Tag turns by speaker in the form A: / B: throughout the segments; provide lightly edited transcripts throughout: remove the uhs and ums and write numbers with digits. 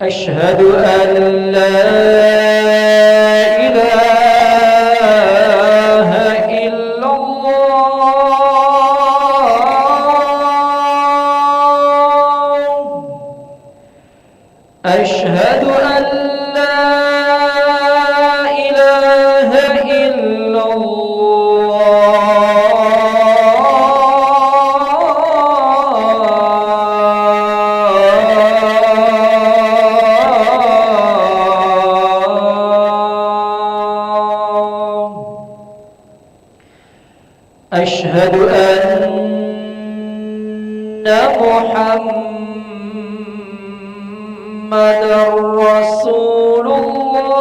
A: أشهد أن لا إله إلا الله. أشهد أن لا إله إلا أشهد أن محمدًا رسول الله.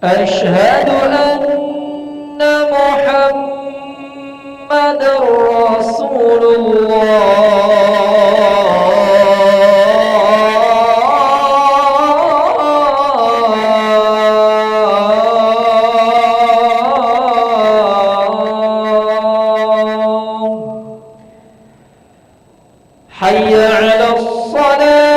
A: أشهد أن محمدًا رسول حي على الصلاة.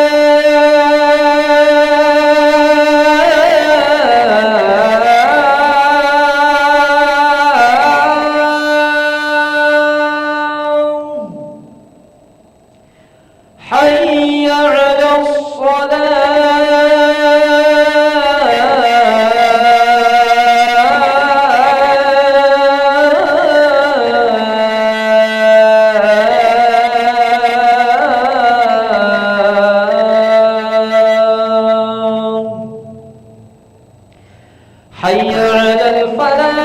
A: حي على حي على الفلاح.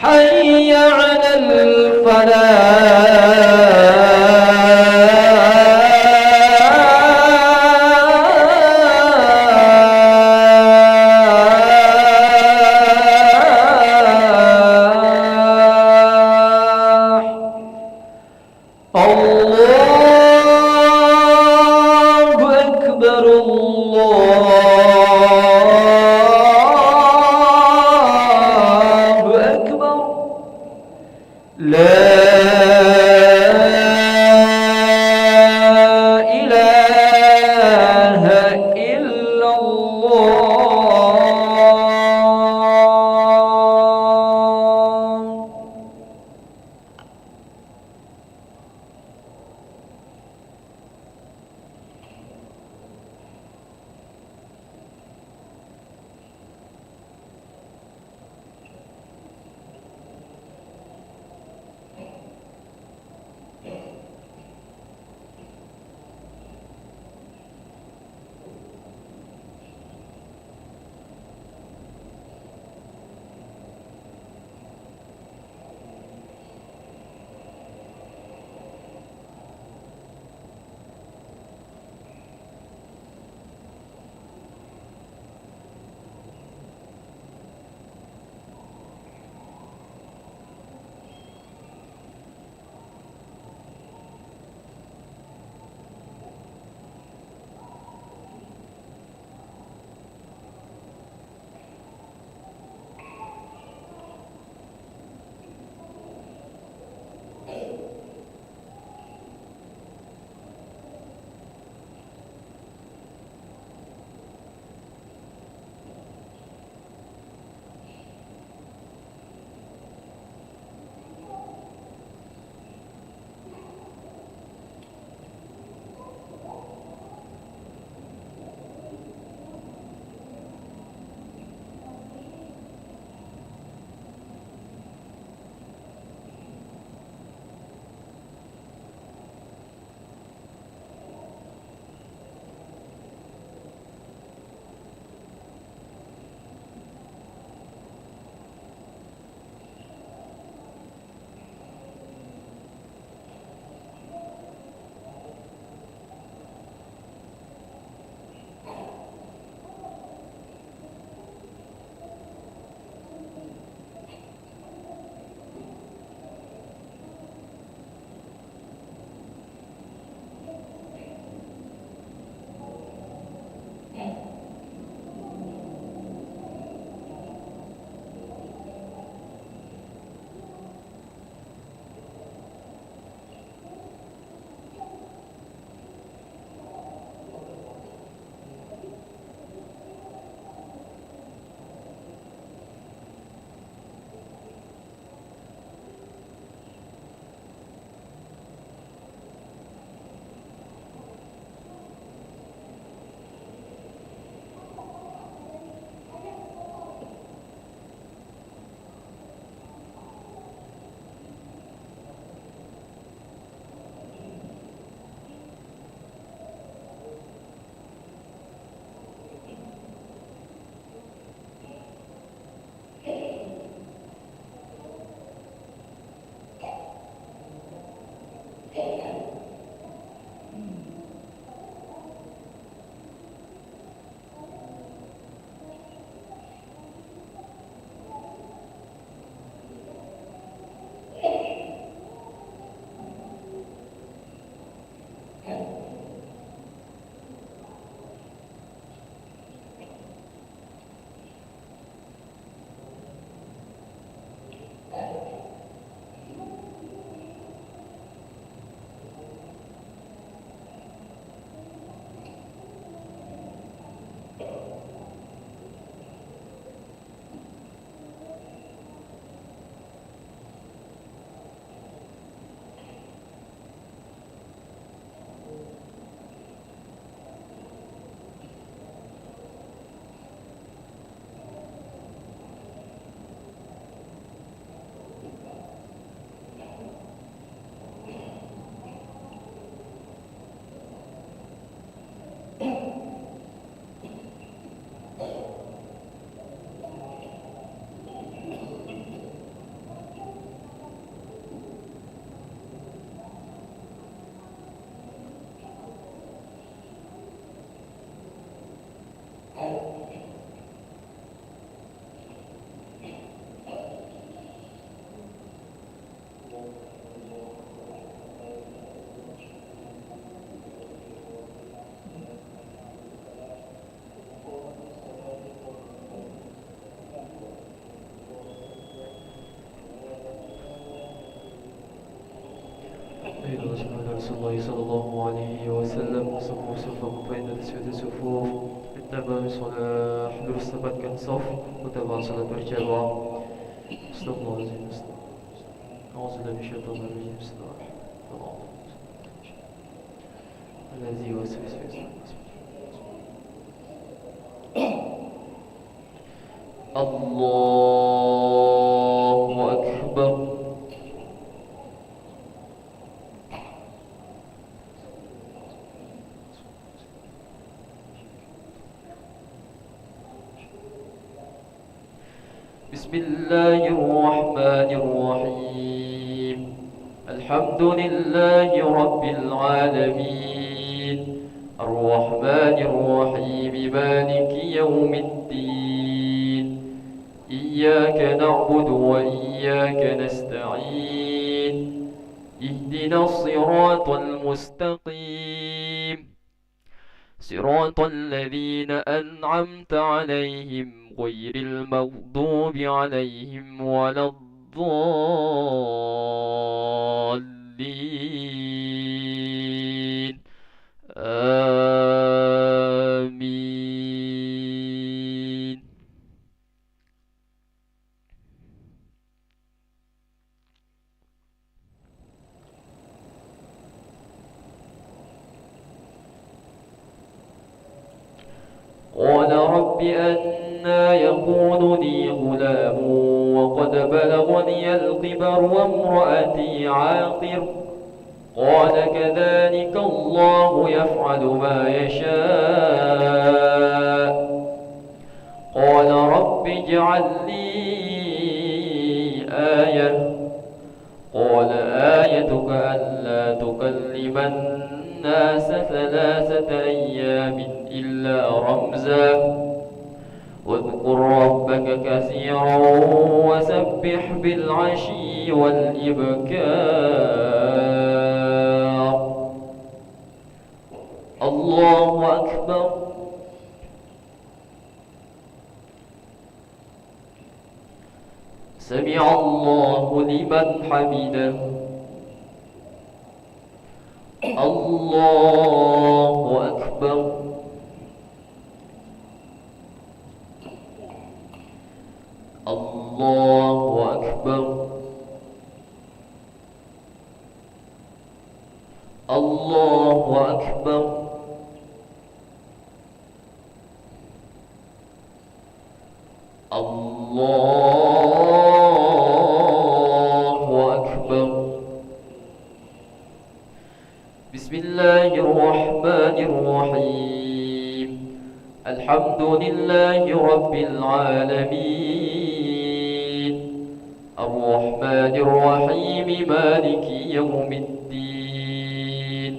A: حي على الله أكبر. الله أكبر. لا إله إلا الله. رسول الله صلى الله عليه وسلم. صفوا صفوفكم فإن تسوية الصفوف من تمام الصلاة. lurus tepatkan saf, utama salat berjamaah. Astagfirullahaladzim. A'udzubillahi minasyaitonir rajim. Allazi yuwaswisu fi Allahu Akbar. Bismillahirrahmanirrahim. Alhamdulillahi Rabbil Alamin. Ar-Rahmanir-Rahim. Maliki yawmiddin. Iyyaka na'budu wa iyyaka nasta'in. Ihdinas siratal mustaqim. Siratal ladzina an'amta 'alaihim ghairil maghdubi 'alaihim waladdallin. Amin. Qala rabbi anna yakunu li ghulamun wa qad balaghani al-kibar wa imra'ati 'aqir. Qala kadhalika Allahu yaf'alu ma yasha'. Qala rabbi ij'al li ayah. Qala ayatuka alla tukallima an-nasa thalathata ayyamin illa ramza. واذكر ربك كثيرا وسبح بالعشي والإبكار. الله أكبر. سمع الله لمن حمده. الله أكبر. الله أكبر. الله أكبر. الله أكبر. بسم الله الرحمن الرحيم. الحمد لله رب العالمين. الرحمن الرحيم. مالك يوم الدين.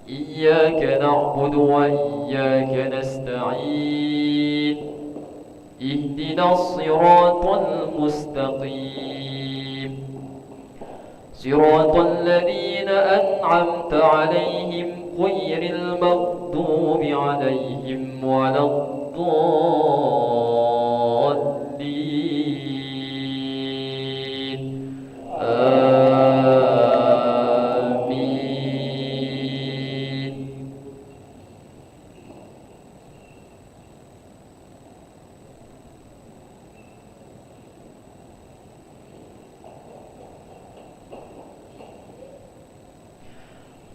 A: إياك نعبد وإياك نستعين. اهدنا الصراط المستقيم. صراط الذين أنعمت عليهم غير المغضوب عليهم ولا الضالين. آمين.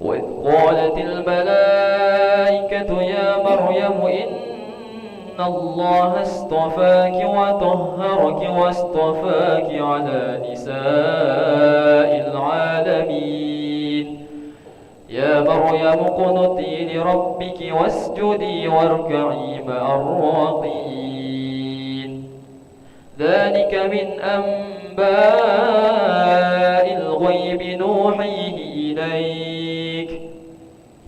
A: وإذ قالت الملائكة يا مريم إن الله اصطفاك وطهرك واصطفاك على نساء العالمين. يا مريم اقنتي لربك واسجدي واركعي مع الراكعين. ذلك من أنباء الغيب نوحيه إليك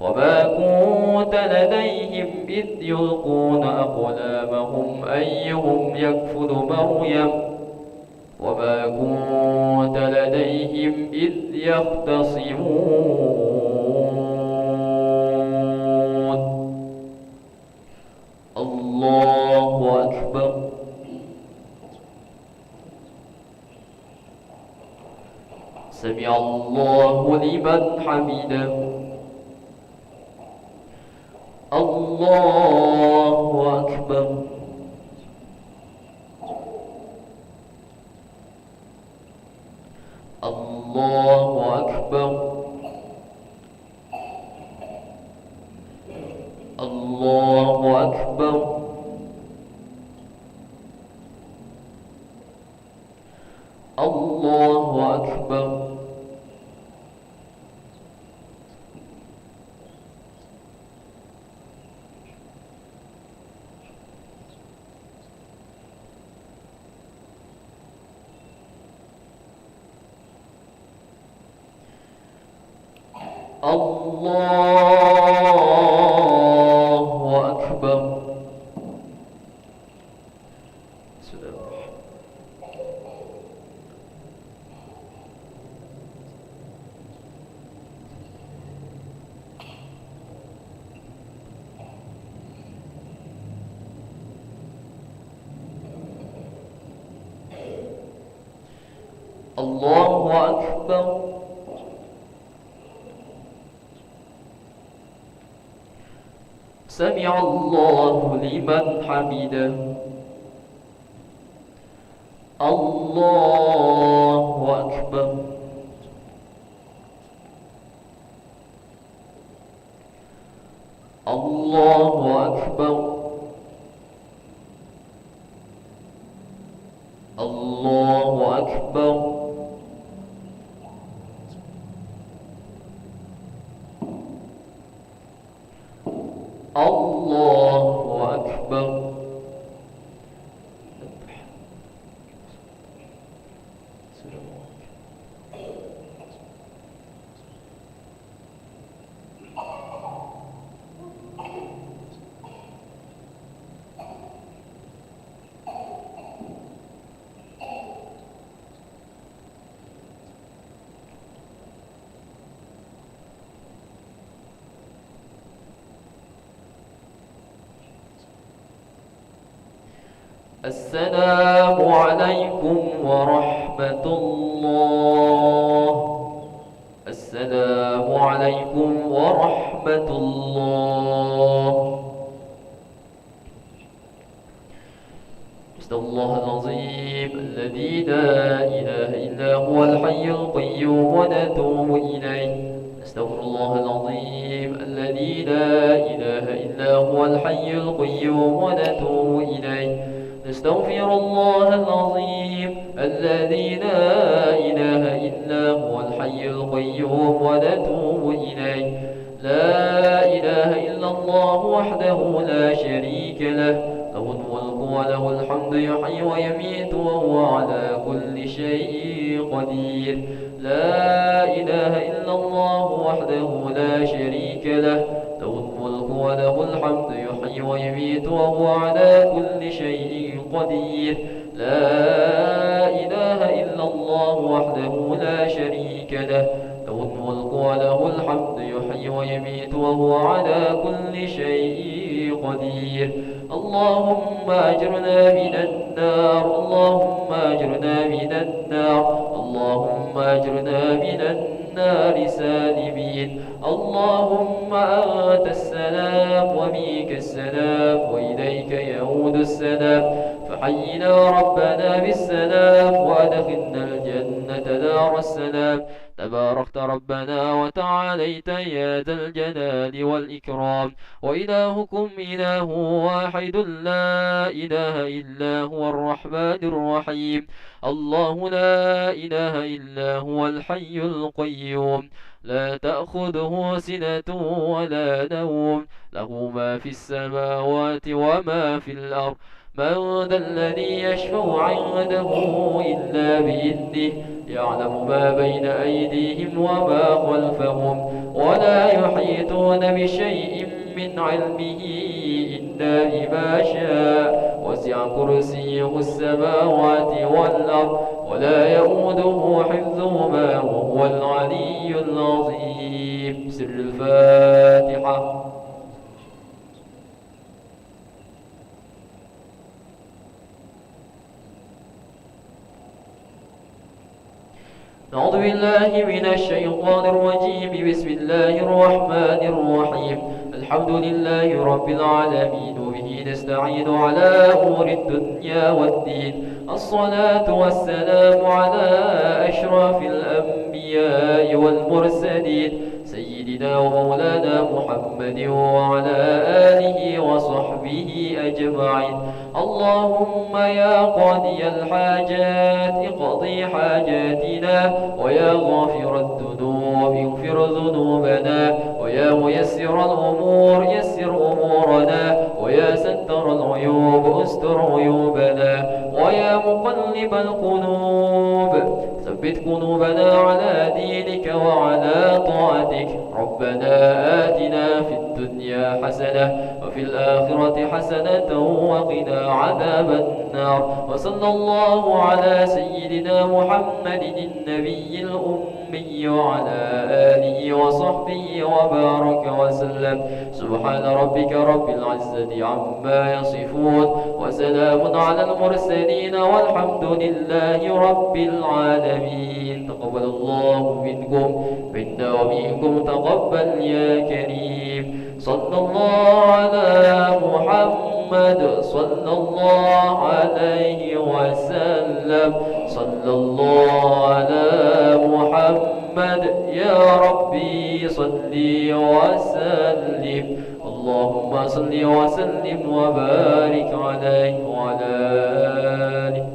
A: وما كنت لديهم إذ يلقون أقلامهم أيهم يكفل مريم وما كنت لديهم إذ يختصمون. الله أكبر. سمع الله لمن حمده. الله أكبر. الله أكبر. الله أكبر. الله أكبر. الله أكبر. الله أكبر. سمع الله لمن حمده. الله أكبر. الله أكبر. الله أكبر. الله أكبر. السلام عليكم ورحمة الله. السلام عليكم ورحمة الله. استغفر الله العظيم الذي لا إله إلا هو الحي القيوم ونتوب إليه. استغفر الله العظيم الذي لا إله إلا هو الحي القيوم ونتوب إليه. نستغفر الله العظيم الذي لا إله إلا هو الحي القيوم ونتوب إليه. لا إله إلا الله وحده لا شريك له، له الملك وله الحمد يحيي ويميت وهو على كل شيء قدير. لا إله إلا الله وحده لا شريك له، له الملك وله الحمد يحيي ويميت وهو على كل شيء قدير. لا إله إلا الله وحده لا شريك له، له الملك وله الحمد يحيي ويميت وهو على كل شيء قدير. اللهم أجرنا من النار. اللهم أجرنا من النار. اللهم أجرنا من النار سالمين. اللهم أنت السلام ومنك السلام وإليك يعود السلام، فحينا ربنا بالسلام وأدخلنا الجنة دار السلام. تباركت ربنا وتعاليت يا ذا الجلال والإكرام. وإلهكم إله واحد لا إله إلا هو الرحمن الرحيم. الله لا إله إلا هو الحي القيوم، لا تأخذه سنة ولا نوم، له ما في السماوات وما في الأرض. من ذا الذي يشفع عنده إلا بإذنه، يعلم ما بين أيديهم وما خلفهم، ولا يحيطون بشيء من علمه إلا بما شاء. وسع كرسيه السماوات والأرض ولا يؤوده حفظهما وهو العلي العظيم. سر الفاتحة. أعوذ بالله من الشيطان الرجيم. بسم الله الرحمن الرحيم. الحمد لله رب العالمين، وبه نستعين على أمور الدنيا والدين. الصلاة والسلام على أشرف الأنبياء والمرسلين، سيدنا ومولانا محمد وعلى آله وصحبه أجمعين. اللهم يا قاضي الحاجات اقضي حاجاتنا، ويا غافر الذنوب اغفر ذنوبنا، ويا ميسر الأمور يسر أمورنا، ويا ستر العيوب استر عيوبنا، ويا مقلب القلوب ثبت قلوبنا على دينك وعلى طاعتك. ربنا آتنا في الدنيا حسنة وفي الآخرة حسنة وقنا عذاب النار. وصلى الله على سيدنا محمد النبي الأمي وعلى آله وصحبه وبارك وسلم. سبحان ربك رب العزة عما يصفون، وسلام على المرسلين، والحمد لله رب العالمين. تقبل الله منكم منا ومنكم تقبل يا كريم. صلى الله على محمد صلى الله عليه وسلم. صلى الله على محمد يا ربي صلي وسلم. اللهم صل وسلم وبارك عليه وعلى آله.